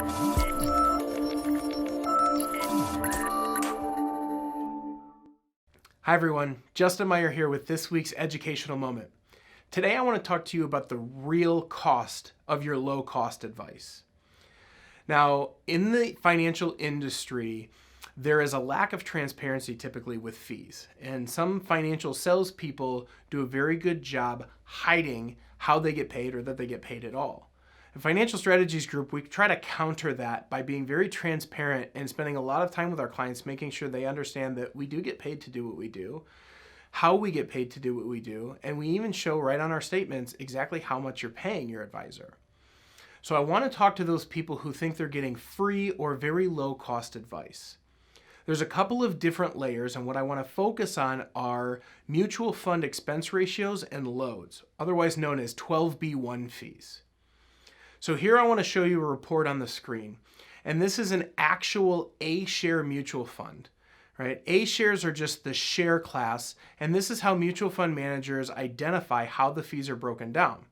Hi everyone, Justin Meyer here with this week's educational moment. Today I want to talk to you about the real cost of your low-cost advice. Now, in the financial industry, there is a lack of transparency typically with fees, and some financial salespeople do a very good job hiding how they get paid or that they get paid at all. In Financial Strategies Group, we try to counter that by being very transparent and spending a lot of time with our clients, making sure they understand that we do get paid to do what we do, how we get paid to do what we do, and we even show right on our statements exactly how much you're paying your advisor. So I want to talk to those people who think they're getting free or very low cost advice. There's a couple of different layers, and what I want to focus on are mutual fund expense ratios and loads, otherwise known as 12b-1 fees. So here I want to show you a report on the screen, and this is an actual A-share mutual fund, right? A-shares are just the share class, and this is how mutual fund managers identify how the fees are broken down.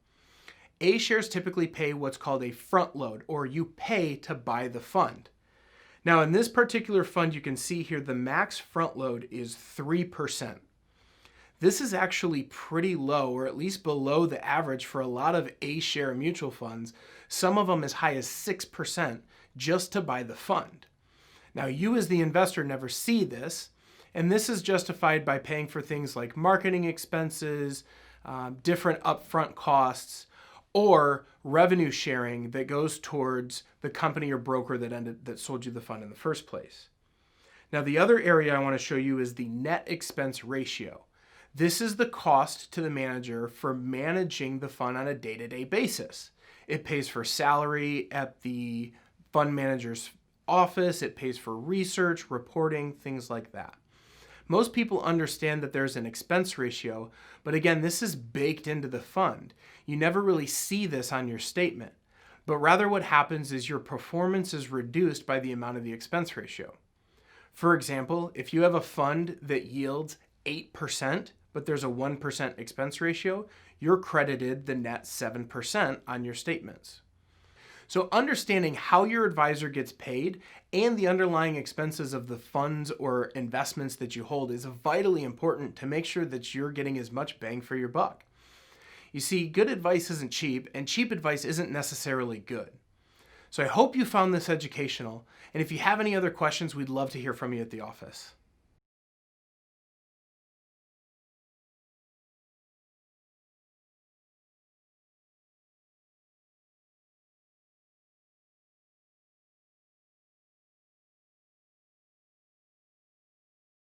A-shares typically pay what's called a front load, or you pay to buy the fund. Now in this particular fund, you can see here the max front load is 3%. This is actually pretty low, or at least below the average for a lot of A-share mutual funds, some of them as high as 6% just to buy the fund. Now you as the investor never see this, and this is justified by paying for things like marketing expenses, different upfront costs, or revenue sharing that goes towards the company or broker that sold you the fund in the first place. Now the other area I want to show you is the net expense ratio. This is the cost to the manager for managing the fund on a day-to-day basis. It pays for salary at the fund manager's office, it pays for research, reporting, things like that. Most people understand that there's an expense ratio, but again, this is baked into the fund. You never really see this on your statement, but rather what happens is your performance is reduced by the amount of the expense ratio. For example, if you have a fund that yields 8%, but there's a 1% expense ratio, you're credited the net 7% on your statements. So understanding how your advisor gets paid and the underlying expenses of the funds or investments that you hold is vitally important to make sure that you're getting as much bang for your buck. You see, good advice isn't cheap, and cheap advice isn't necessarily good. So I hope you found this educational, and if you have any other questions, we'd love to hear from you at the office.